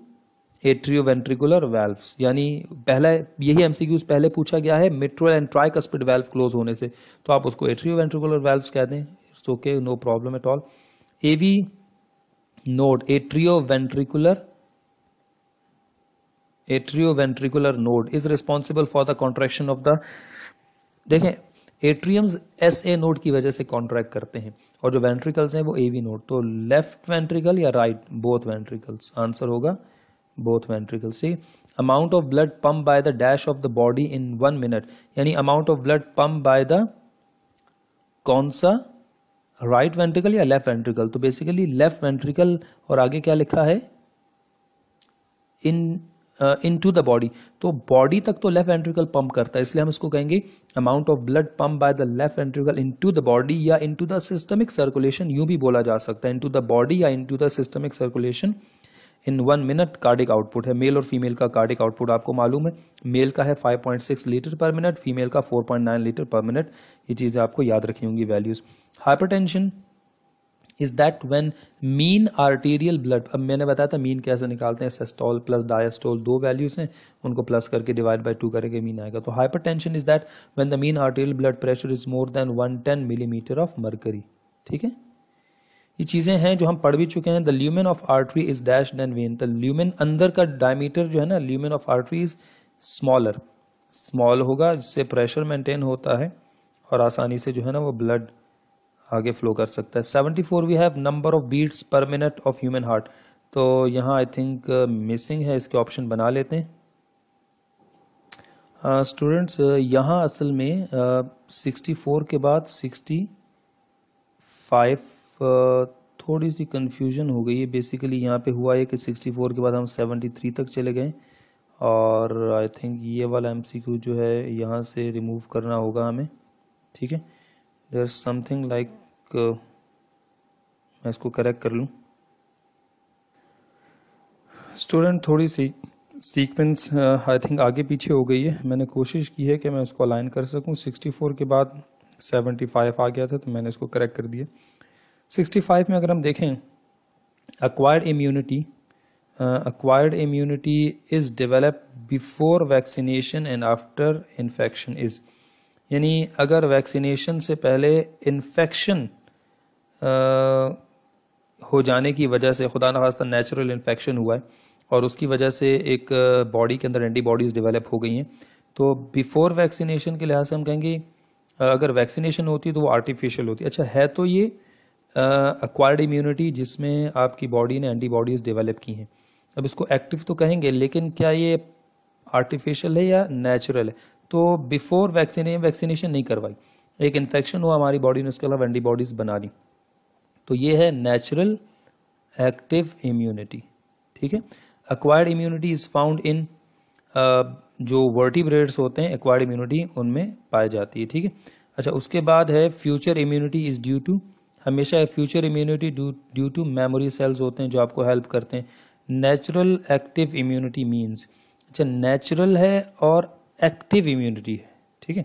एट्रियोवेंट्रिकुलर वाल्व्स, यानी पहला यही एमसीक्यूज पहले पूछा गया है mitral and tricuspid valve close होने से, तो आप उसको एट्रियोवेंट्रिकुलर वाल्व्स कहते हैं। It's okay, no problem at all. AV node, atrioventricular node is responsible for the contraction of the, देखें एट्रियम्स SA नोड की वजह से कॉन्ट्रैक्ट करते हैं और जो वेंट्रिकल्स हैं वो AV नोड। तो लेफ्ट वेंट्रिकल या राइट? बोथ वेंट्रिकल्स, आंसर होगा both ventricles. Amount of blood pump by the dash of the body in 1 minute, यानी amount of blood pump by the कौन सा राइट वेंट्रिकल या लेफ्ट वेंट्रिकल? तो बेसिकली लेफ्ट वेंट्रिकल, और आगे क्या लिखा है, इन टू द बॉडी। तो बॉडी तक तो लेफ्ट वेंट्रिकल पंप करता है, इसलिए हम इसको कहेंगे amount of blood pump by the left ventricle into the body या इनटू द सिस्टमिक सर्कुलेशन, यूं भी बोला जा सकता है, इनटू द बॉडी या into the systemic circulation in 1 minute. Cardiac output है, मेल और फीमेल का कार्डिक आउटपुट आपको मालूम है, मेल का है 5.6 लीटर पर मिनट, फीमेल का 4.9 लीटर पर मिनट। ये चीज़ें आपको याद रखी होंगी values. Hypertension is that when mean arterial blood, अब मैंने बताया था मीन कैसे निकालते हैं, सिस्टोल प्लस डायस्टोल, दो वैल्यूज हैं, उनको प्लस करके डिवाइड बाय 2 करेंगे मीन आएगा। तो hypertension is that when the mean arterial blood pressure is more than 110 millimetre of mercury. ठीक है, ये चीजें हैं जो हम पढ़ भी चुके हैं। The lumen of artery is dash than vein, the lumen अंदर का डायमीटर जो है ना, lumen of artery is smaller, small होगा, जिससे प्रेशर मेंटेन होता है और आसानी से जो है ना वो ब्लड आगे फ्लो कर सकता है। 74 we have number of beats per minute of human heart, तो यहाँ आई थिंक मिसिंग है, इसके ऑप्शन बना लेते हैं। स्टूडेंट्स यहाँ असल में 64 के बाद 65 थोड़ी सी कंफ्यूजन हो गई है। बेसिकली यहाँ पे हुआ है कि 64 के बाद हम 73 तक चले गए, और आई थिंक ये वाला एमसीक्यू जो है यहाँ से रिमूव करना होगा हमें। ठीक है, देयर समथिंग लाइक, मैं इसको करेक्ट कर लूँ। स्टूडेंट थोड़ी सी सीक्वेंस आई थिंक आगे पीछे हो गई है, मैंने कोशिश की है कि मैं उसको अलाइन कर सकूं। 64 के बाद 75 आ गया था, तो मैंने इसको करेक्ट कर दिया। 65 में अगर हम देखें, acquired immunity is developed before vaccination and after infection is, यानी अगर वैक्सीनेशन से पहले इन्फेक्शन हो जाने की वजह से, खुदा न खास्ता नेचुरल इन्फेक्शन हुआ है और उसकी वजह से एक बॉडी के अंदर एंटीबॉडीज डेवलप हो गई हैं, तो बिफोर वैक्सीनेशन के लिहाज से हम कहेंगे अगर वैक्सीनेशन होती है तो वो आर्टिफिशियल होती है। अच्छा, है तो ये एक्वायर्ड इम्यूनिटी जिसमें आपकी बॉडी ने एंटीबॉडीज डेवलप की हैं। अब इसको एक्टिव तो कहेंगे, लेकिन क्या ये आर्टिफिशियल है या नेचुरल है? तो बिफोर वैक्सीनेशन नहीं करवाई, एक इन्फेक्शन हुआ हमारी बॉडी ने, उसके अलावा एंटीबॉडीज बना दी, तो ये है नेचुरल एक्टिव इम्यूनिटी। ठीक है, acquired immunity is found in, जो वर्टिब्रेट्स होते हैं एक्वायर्ड इम्यूनिटी उनमें पाई जाती है। ठीक है, अच्छा उसके बाद है future immunity is due to, हमेशा future immunity due to memory cells होते हैं जो आपको हेल्प करते हैं। नेचुरल एक्टिव इम्यूनिटी मीन्स, अच्छा नेचुरल है और एक्टिव इम्यूनिटी है। ठीक है,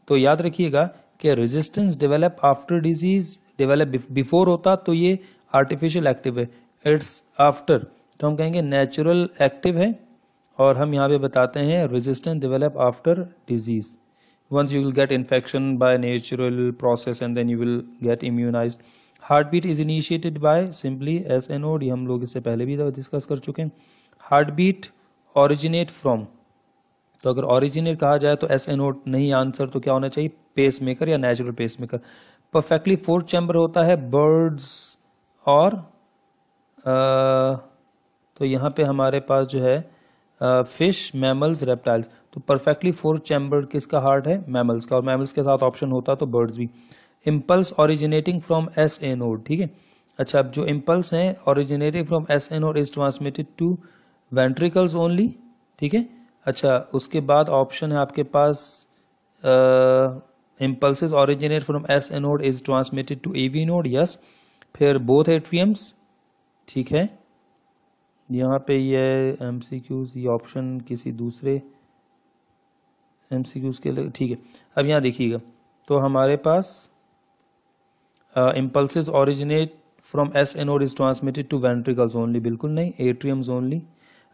तो याद रखिएगा कि resistance develop after disease, develop before होता तो ये आर्टिफिशियल एक्टिव है, इट्स आफ्टर तो हम कहेंगे नेचुरल एक्टिव है, और हम यहाँ पे बताते हैं resistance develop after disease. Once you will get infection by natural process and then you will get immunized. Heartbeat is initiated by simply SA node, ये हम लोग इससे पहले भी डिस्कस कर चुके हैं। Heartbeat originate from, तो अगर originate कहा जाए तो SA node नहीं आंसर, तो क्या होना चाहिए, पेस मेकर या natural pacemaker. Perfectly 4 chamber होता है बर्ड्स और तो यहाँ पे हमारे पास जो है फिश, मैमल्स, रेप्टाइल्स, तो परफेक्टली 4 चैम्बर किसका हार्ट है, मैमल्स का, और मैमल्स के साथ ऑप्शन होता तो बर्ड्स भी। Impulse originating from SA node, ठीक है। अच्छा, अब जो इम्पल्स हैं originating from SA node is transmitted to ventricles only, ठीक है। अच्छा, उसके बाद ऑप्शन है आपके पास impulses originate from SA node is transmitted to AV node, yes. फिर बोथ एट्रियम्स, ठीक है। यहाँ पे ये MCQs, ये ऑप्शन किसी दूसरे MCQs के लिए, ठीक है। अब यहाँ देखिएगा, तो हमारे पास impulses originate from SA node is transmitted to ventricles only, बिल्कुल नहीं, एट्रियम्स ओनली।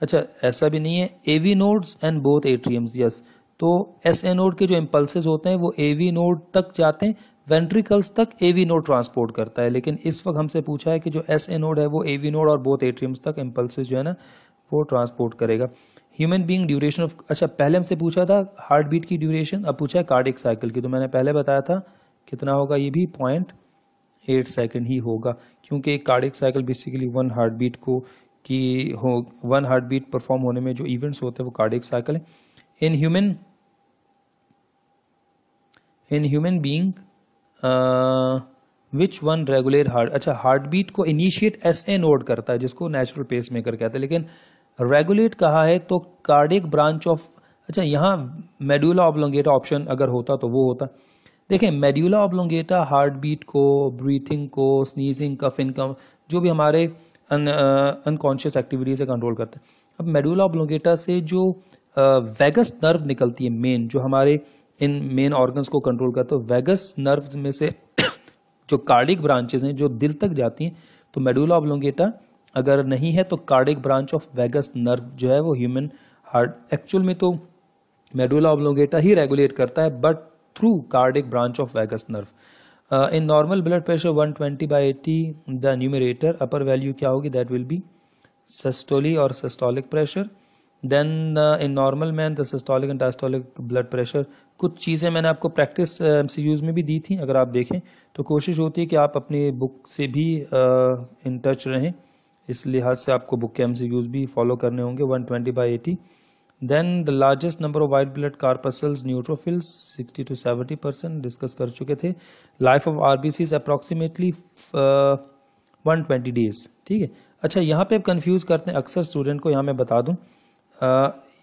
अच्छा, ऐसा भी नहीं है, AV nodes and both atriums, yes. तो SA नोड के जो इम्पल्सेस होते हैं वो AV नोड तक जाते हैं, वेंट्रिकल्स तक AV नोड ट्रांसपोर्ट करता है, लेकिन इस वक्त हमसे पूछा है कि जो SA नोड है वो AV नोड और बोथ एट्रियम्स तक इम्पल्सेस जो है ना वो ट्रांसपोर्ट करेगा। ह्यूमन बीइंग ड्यूरेशन ऑफ, अच्छा पहले हमसे पूछा था हार्ट बीट की ड्यूरेशन, अब पूछा है कार्डियक साइकिल की, तो मैंने पहले बताया था कितना होगा, ये भी 0.8 सेकेंड ही होगा, क्योंकि एक cardiac cycle basically 1 heart beat को की हो, 1 हार्ट बीट परफॉर्म होने में जो इवेंट्स होते हैं वो कार्डियक साइकिल है। In human being which one regulate heart, अच्छा हार्ट बीट को इनिशिएट SA नोड करता है जिसको नेचुरल पेस मेकर कहते हैं, लेकिन रेगुलेट कहा है तो कार्डियक ब्रांच ऑफ, अच्छा यहाँ मेडुला ऑब्लोंगेटा ऑप्शन अगर होता तो वो होता। देखें मेड्यूला ऑब्लोंगेटा हार्ट बीट को, ब्रीथिंग को, स्नीजिंग, कफिंग का, जो भी हमारे अनकॉन्शियस एक्टिविटी से कंट्रोल करते हैं। अब मेडुला ऑब्लोंगेटा से जो वेगस नर्व निकलती है मेन, जो हमारे इन मेन ऑर्गन्स को कंट्रोल करते हैं, वेगस नर्व में से जो कार्डिक ब्रांचेस हैं जो दिल तक जाती हैं, तो मेडुला ऑब्लोंगेटा अगर नहीं है तो cardiac branch of vagus nerve जो है वो ह्यूमन हार्ट एक्चुअल में तो मेडुला ऑब्लोंगेटा ही रेगुलेट करता है, but through cardiac branch of vagus nerve. In normal blood pressure 120/80, the numerator upper value क्या होगी, दैट विल बी सिस्टोली और systolic pressure. Then in normal man the systolic and diastolic blood pressure. कुछ चीज़ें मैंने आपको प्रैक्टिस MCQs में भी दी थी, अगर आप देखें तो कोशिश होती है कि आप अपनी बुक से भी इन टच रहें, इस लिहाज से आपको बुक के MCQs भी फॉलो करने होंगे। 120/80। Then the largest number of white blood corpuscles neutrophils 60 to 70% discuss कर चुके थे। Life of RBCs approximately 120 days, ठीक है। अच्छा यहाँ पे अब कंफ्यूज करते हैं अक्सर स्टूडेंट को, यहाँ मैं बता दूं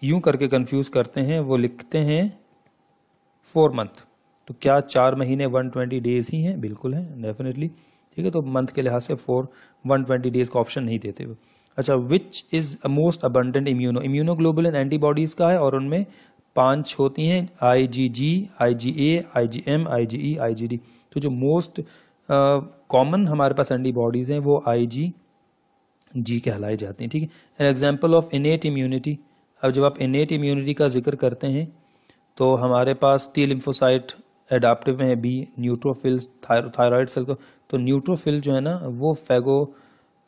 यूं करके कंफ्यूज करते हैं, वो लिखते हैं 4 month, तो क्या 4 महीने 120 days ही हैं, बिल्कुल है डेफिनेटली, ठीक है। तो मंथ के लिहाज से 120 days का ऑप्शन नहीं देते हुए। अच्छा which is most abundant immunoglobulin antibodies का है और उनमें 5 होती हैं, IgG, IgA, IgM, IgE, IgD। तो जो मोस्ट कॉमन हमारे पास एंटीबॉडीज हैं वो IgG कहलाई जाती हैं, ठीक है। An example of innate immunity, अब जब आप इनेट इम्यूनिटी का जिक्र करते हैं तो हमारे पास T लिम्फोसाइट एडाप्टिव में है, B न्यूट्रोफिल्स थायराइड सेल को, तो न्यूट्रोफिल जो है ना वो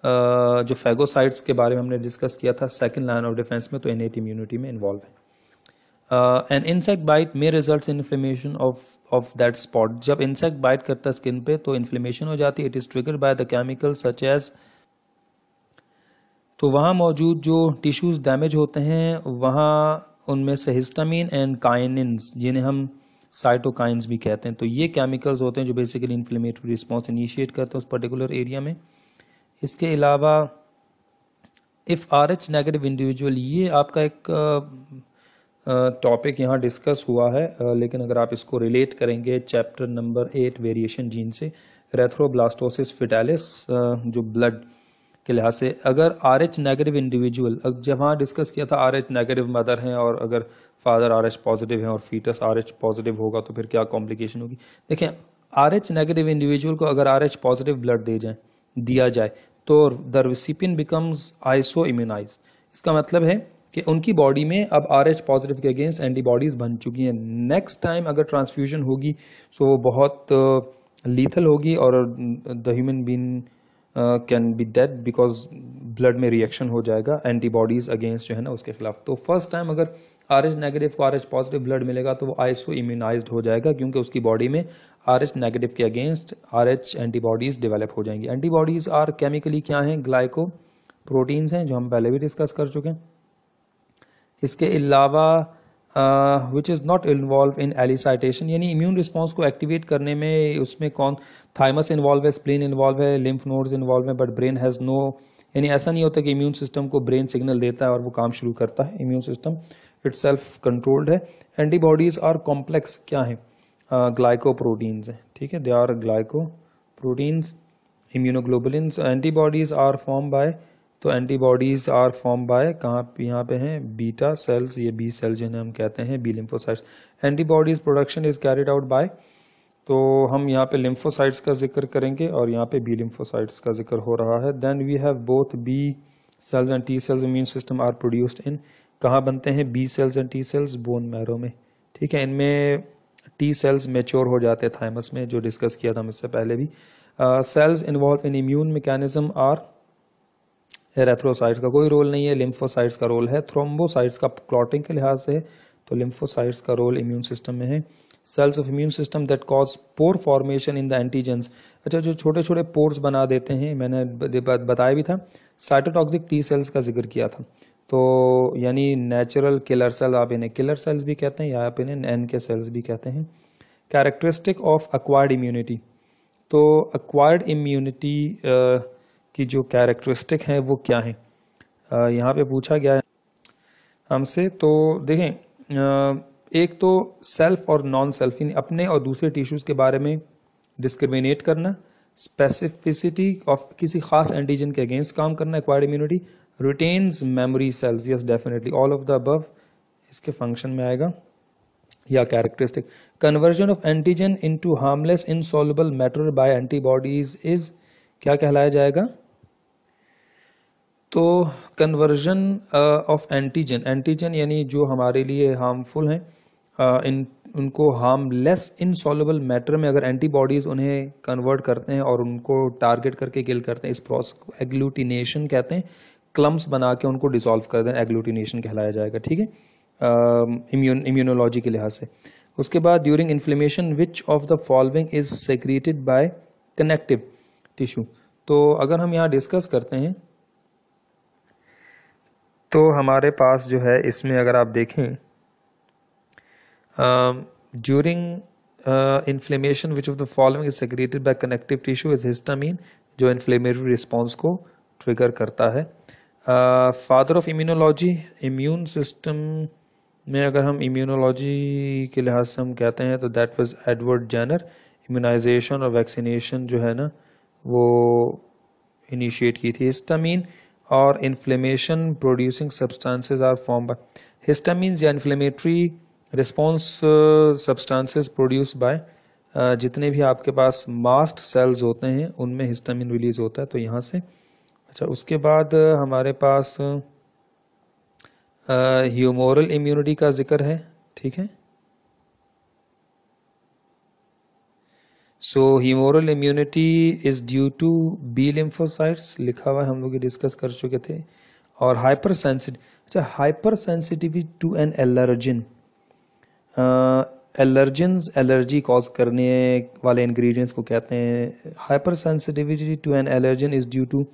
जो फैगोसाइट्स के बारे में हमने डिस्कस किया था सेकंड लाइन ऑफ डिफेंस में, तो इनेट इम्यूनिटी में इन्वॉल्व है। एन इंसेक्ट बाइट में results in inflammation of that spot, जब इंसेक्ट बाइट करता है स्किन पे तो इन्फ्लेमेशन हो जाती है। It is triggered by the chemical such as, तो वहाँ मौजूद जो टिश्यूज डैमेज होते हैं वहाँ उनमें से हिस्टामिन एंड काइनिन्स, जिन्हें हम साइटोकाइंस भी कहते हैं, तो ये केमिकल्स होते हैं जो बेसिकली इन्फ्लेमेटरी रिस्पॉन्स इनिशिएट करते हैं उस पर्टिकुलर एरिया में। इसके अलावा इफ़ RH नेगेटिव इंडिविजुअल, ये आपका एक टॉपिक यहाँ डिस्कस हुआ है, लेकिन अगर आप इसको रिलेट करेंगे चैप्टर नंबर 8 वेरिएशन जीन से, रेथ्रोब्लास्टोसिस फिटालिस, जो ब्लड के लिहाज से अगर RH नेगेटिव इंडिविजुअल, जब वहाँ डिस्कस किया था RH नेगेटिव मदर हैं और अगर फादर RH पॉजिटिव है और फीटस RH पॉजिटिव होगा तो फिर क्या कॉम्प्लिकेशन होगी। देखें RH नेगेटिव इंडिविजुअल को अगर RH पॉजिटिव ब्लड दिया जाए तो the recipient becomes iso immunised. इसका मतलब है कि उनकी बॉडी में अब RH पॉजिटिव के अगेंस्ट एंटीबॉडीज बन चुकी हैं। नेक्स्ट टाइम अगर ट्रांसफ्यूजन होगी तो वो बहुत लीथल होगी और the human being can be dead because blood में रिएक्शन हो जाएगा एंटीबॉडीज अगेंस्ट जो है ना उसके खिलाफ। तो फर्स्ट टाइम अगर RH नेगेटिव को RH पॉजिटिव ब्लड मिलेगा तो वो आइसो इम्यूनाइज्ड हो जाएगा, क्योंकि उसकी बॉडी में RH नेगेटिव के अगेंस्ट RH एंटीबॉडीज डेवलप हो जाएंगी। एंटीबॉडीज आर केमिकली क्या हैं, ग्लाइको प्रोटीन्स हैं जो हम पहले भी डिस्कस कर चुके हैं। इसके अलावा which is not involve in elicitation, यानी इम्यून रिस्पॉन्स को एक्टिवेट करने में उसमें कौन, थाइमस इन्वॉल्व है, स्प्लीन इन्वॉल्व है, लिम्फ नोड्स इन्वॉल्व है, बट ब्रेन हैज़ नो, यानी ऐसा नहीं होता कि इम्यून सिस्टम को ब्रेन सिग्नल देता है और वो काम शुरू करता है, इम्यून सिस्टम इटसेल्फ कंट्रोल्ड है। एंटीबॉडीज आर कॉम्प्लेक्स क्या है, ग्लाइकोप्रोटीन्स हैं, ठीक है, they are glycoproteins, immunoglobulins. Antibodies are form by, तो एंटीबॉडीज आर फॉर्म बाय कहाँ पे, यहाँ पे हैं बीटा सेल्स, ये बी सेल जिन्हें हम कहते हैं B lymphocytes. Antibodies production is carried out by, तो हम यहाँ पे लिम्फोसाइट्स का जिक्र करेंगे और यहाँ पे बी लिम्फोसाइट्स का जिक्र हो रहा है। Then we have both B cells and T cells immune system are produced in, कहाँ बनते हैं B cells and T cells, bone marrow में, ठीक है। इनमें टी सेल्स मेच्योर हो जाते हैं थाइमस में, जो डिस्कस किया था हम इससे पहले भी। Cells involved in immune mechanism are, erythrocytes का कोई रोल नहीं है, लिम्फोसाइट्स का रोल है। थ्रोम्बोसाइट्स का क्लॉटिंग के लिहाज से, तो लिम्फोसाइट्स का रोल इम्यून सिस्टम में है। Cells of immune system that cause pore formation in the antigens, अच्छा जो छोटे छोटे पोर्स बना देते हैं, मैंने बताया भी था। साइटोटॉक्सिक टी सेल्स का जिक्र किया था, तो यानी नेचुरल किलर सेल, आप इन्हें किलर सेल्स भी कहते हैं या आप इन्हें NK सेल्स भी कहते हैं। कैरेक्टरिस्टिक ऑफ एक्वायर्ड इम्यूनिटी, तो एक्वायर्ड इम्यूनिटी की जो कैरेक्टरिस्टिक हैं वो क्या हैं, यहाँ पे पूछा गया है हमसे। तो देखें, एक तो सेल्फ और नॉन सेल्फ, यानी अपने और दूसरे टिश्यूज़ के बारे में डिस्क्रिमिनेट करना, स्पेसिफिसिटी ऑफ किसी खास एंटीजन के अगेंस्ट काम करना, acquired immunity, retains memory cells, yes definitely all of the above इसके फंक्शन में आएगा या characteristic. Conversion of antigen into harmless insoluble matter bye antibodies is क्या कहलाया जाएगा? तो कन्वर्जन ऑफ एंटीजन, एंटीजन यानी जो हमारे लिए हार्मफुल हैं, इन उनको हार्मलेस इनसॉल्युबल मैटर में अगर एंटीबॉडीज उन्हें कन्वर्ट करते हैं और उनको टारगेट करके किल करते हैं, इस प्रोसेस को एग्लूटिनेशन कहते हैं। क्लम्स बना के उनको डिसॉल्व कर दें, एग्लूटिनेशन कहलाया जाएगा, ठीक है, इम्यूनोलॉजी के लिहाज से। उसके बाद during inflammation which of the following is secreted bye connective tissue. तो अगर हम यहाँ डिस्कस करते हैं तो हमारे पास जो है इसमें अगर आप देखें, during inflammation which of the following is secreted bye connective tissue is histamine, जो इन्फ्लेमेटरी रिस्पॉन्स को ट्रिगर करता है। Father of immunology, immune system में अगर हम इम्यूनोलॉजी के लिहाज से हम कहते हैं तो that was Edward Jenner. Immunization और वैक्सीनेशन जो है ना वो इनिशिएट की थी। हिस्टामीन और inflammation producing substances are form by histamines या inflammatory response substances produce by, जितने भी आपके पास मास्ट सेल्स होते हैं उनमें हिस्टामीन रिलीज होता है, तो यहाँ से। अच्छा, उसके बाद हमारे पास ह्यूमोरल इम्यूनिटी का जिक्र है, ठीक है। So humoral immunity is due to B lymphocytes, लिखा हुआ है, हम लोग ये डिस्कस कर चुके थे। और हाइपर सेंसिटिव, अच्छा, hyper sensitivity to an allergen, allergens allergy cause करने वाले इंग्रेडिएंट्स को कहते हैं। Hyper sensitivity to an allergen is due to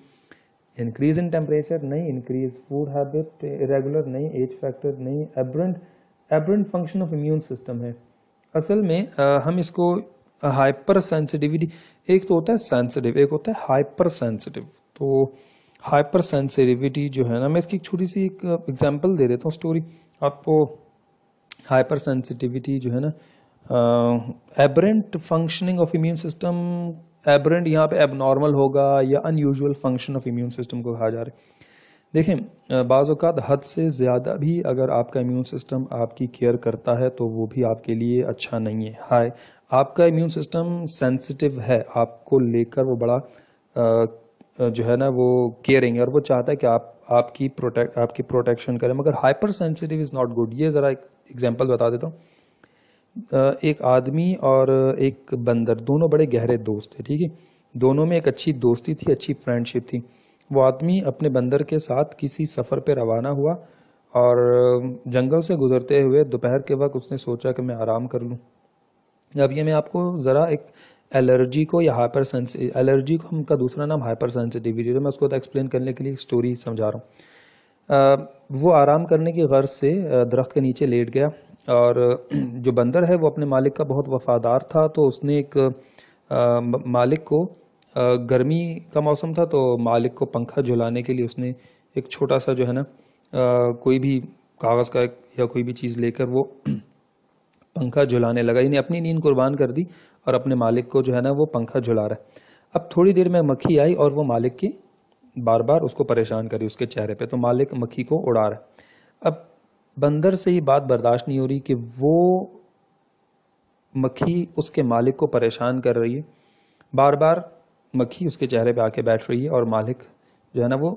increase in temperature नहीं, इंक्रीज फूड हैबिट, इरेगुलर नहीं, एज फैक्टर नहीं, aberrant function of immune system है। असल में हम इसको हाइपर सेंसिटिविटी, एक तो होता है सेंसिटिव, एक होता है हाइपर सेंसिटिव। तो हाइपर सेंसिटिविटी जो है ना, मैं इसकी एक छोटी सी एक एग्जांपल दे देता हूँ स्टोरी आपको। हाइपर सेंसिटिविटी जो है ना, एब्रेंट फंक्शनिंग ऑफ इम्यून सिस्टम, एब्रेंट यहाँ पे एबनॉर्मल होगा या unusual function of immune system को कहा जा रहा है। देखें, बाज़ औक़ात हद से ज़्यादा भी अगर आपका इम्यून सिस्टम आपकी केयर करता है तो वो भी आपके लिए अच्छा नहीं है। हाय, आपका इम्यून सिस्टम सेंसिटिव है, आपको लेकर वो बड़ा जो है ना वो केयरिंग है और वो चाहता है कि आपकी प्रोटेक्शन करें, मगर hyper sensitive is not good. ये ज़रा एक एग्जांपल बता देता हूँ। एक आदमी और एक बंदर, दोनों बड़े गहरे दोस्त थे, ठीक है। दोनों में एक अच्छी दोस्ती थी, अच्छी फ्रेंडशिप थी। वो आदमी अपने बंदर के साथ किसी सफ़र पे रवाना हुआ और जंगल से गुजरते हुए दोपहर के वक्त उसने सोचा कि मैं आराम कर लूँ। अब ये मैं आपको ज़रा एक एलर्जी को या हाइपर सेंसिटिव, एलर्जी को हमका दूसरा नाम हाइपर सेंसिटिविटी, तो मैं उसको एक्सप्लेन करने के लिए एक स्टोरी समझा रहा हूँ। वो आराम करने की गर्ज से दरख्त के नीचे लेट गया और जो बंदर है वो अपने मालिक का बहुत वफादार था, तो उसने एक मालिक को, गर्मी का मौसम था तो मालिक को पंखा झुलाने के लिए उसने एक छोटा सा जो है ना कोई भी कागज़ का या कोई भी चीज़ लेकर वो पंखा झुलाने लगा, यानी अपनी नींद कुर्बान कर दी और अपने मालिक को जो है ना वो पंखा झुला रहा है। अब थोड़ी देर में मक्खी आई और वो मालिक की बार बार उसको परेशान करी उसके चेहरे पे, तो मालिक मक्खी को उड़ा रहा है। अब बंदर से ये बात बर्दाश्त नहीं हो रही कि वो मक्खी उसके मालिक को परेशान कर रही है, बार बार मक्खी उसके चेहरे पे आके बैठ रही है और मालिक जो है ना वो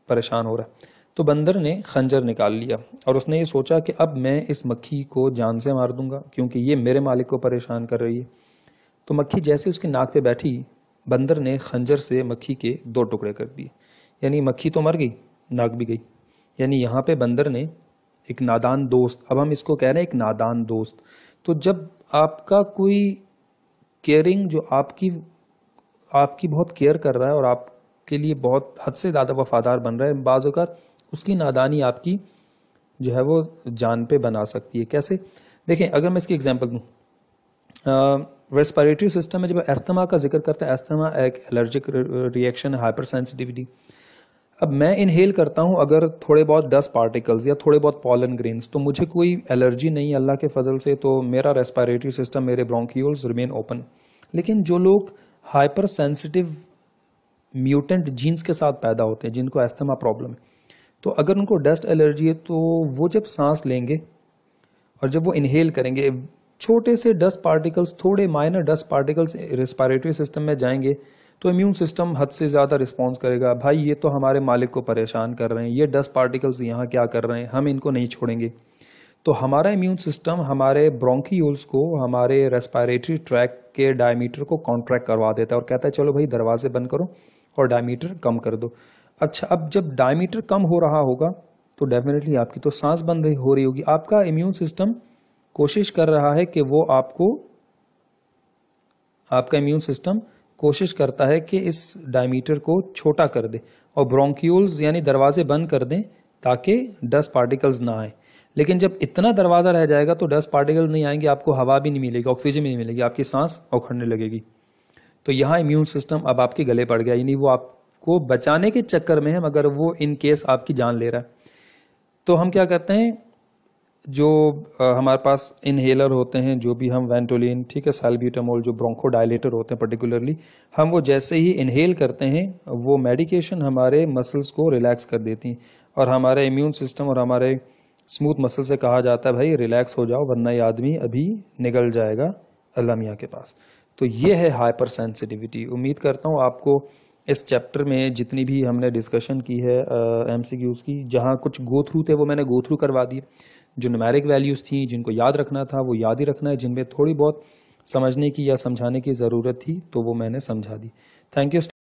परेशान हो रहा है। तो बंदर ने खंजर निकाल लिया और उसने ये सोचा कि अब मैं इस मक्खी को जान से मार दूंगा क्योंकि ये मेरे मालिक को परेशान कर रही है। तो मक्खी जैसे उसकी नाक पे बैठी, बंदर ने खंजर से मक्खी के 2 टुकड़े कर दिए, यानी मक्खी तो मर गई, नाक भी गई। यानी यहाँ पे बंदर ने एक नादान दोस्त, अब हम इसको कह रहे हैं एक नादान दोस्त। तो जब आपका कोई केयरिंग, जो आपकी बहुत केयर कर रहा है और आपके लिए बहुत हद से ज़्यादा वफादार बन रहा है, बाज़ औक़ात उसकी नादानी आपकी जो है वो जान पे बना सकती है। कैसे? देखें, अगर मैं इसकी एग्जांपल दूं, रेस्पिरेटरी सिस्टम में जब एस्थमा का जिक्र करते हैं, एस्थमा एक एलर्जिक रिएक्शन है, हाइपर सेंसिटिविटी। अब मैं इनहेल करता हूं अगर थोड़े बहुत डस्ट पार्टिकल्स या थोड़े बहुत पॉलन ग्रेन्स, तो मुझे कोई एलर्जी नहीं अल्लाह के फजल से, तो मेरा रेस्पिरेटरी सिस्टम, मेरे ब्रोंकियोल्स रिमेन ओपन। लेकिन जो लोग हाइपर सेंसिटिव म्यूटेंट जीन्स के साथ पैदा होते हैं, जिनको एस्थमा प्रॉब्लम है, तो अगर उनको डस्ट एलर्जी है, तो वो जब सांस लेंगे और जब वो इनहेल करेंगे, छोटे से डस्ट पार्टिकल्स, थोड़े minor dust particles respiratory system में जाएंगे, तो इम्यून सिस्टम हद से ज़्यादा रिस्पॉन्स करेगा। भाई ये तो हमारे मालिक को परेशान कर रहे हैं, ये डस्ट पार्टिकल्स यहाँ क्या कर रहे हैं, हम इनको नहीं छोड़ेंगे। तो हमारा इम्यून सिस्टम हमारे ब्रोंकियोल्स को, हमारे रेस्पिरेटरी ट्रैक के डायमीटर को कॉन्ट्रैक्ट करवा देता है और कहता है चलो भाई दरवाजे बंद करो और डायमीटर कम कर दो। अच्छा, अब जब डायमीटर कम हो रहा होगा तो डेफिनेटली आपकी तो सांस बंद हो रही होगी। आपका इम्यून सिस्टम कोशिश कर रहा है कि वो आपका इम्यून सिस्टम कोशिश करता है कि इस डायमीटर को छोटा कर दे और ब्रोंक्यूल्स यानी दरवाजे बंद कर दें ताकि डस्ट पार्टिकल्स ना आए। लेकिन जब इतना दरवाजा रह जाएगा तो डस्ट पार्टिकल नहीं आएंगे, आपको हवा भी नहीं मिलेगी, ऑक्सीजन भी नहीं मिलेगी, आपकी सांस उखड़ने लगेगी। तो यहाँ इम्यून सिस्टम अब आपके गले पड़ गया, यानी वो आपको बचाने के चक्कर में है, मगर वो इन केस आपकी जान ले रहा है। तो हम क्या करते हैं, जो हमारे पास इनहेलर होते हैं, जो भी हम वेंटोलिन, ठीक है, सैल्ब्यूटामोल, जो ब्रोंकोडायलेटर होते हैं पर्टिकुलरली, हम वो जैसे ही इनहेल करते हैं, वो मेडिकेशन हमारे मसल्स को रिलैक्स कर देती हैं और हमारे इम्यून सिस्टम और हमारे स्मूथ मसल से कहा जाता है भाई रिलैक्स हो जाओ वरना ये आदमी अभी निकल जाएगा अल्लाह मियाँ के पास। तो ये है हाइपर सेंसिटिविटी। उम्मीद करता हूँ आपको इस चैप्टर में जितनी भी हमने डिस्कशन की है एमसीक्यूज़ की, जहाँ कुछ गो थ्रू थे वो मैंने गो थ्रू करवा दिए, जो न्यूमेरिक वैल्यूज़ थी जिनको याद रखना था वो याद ही रखना है, जिनमें थोड़ी बहुत समझने की या समझाने की ज़रूरत थी तो वो मैंने समझा दी। Thank you.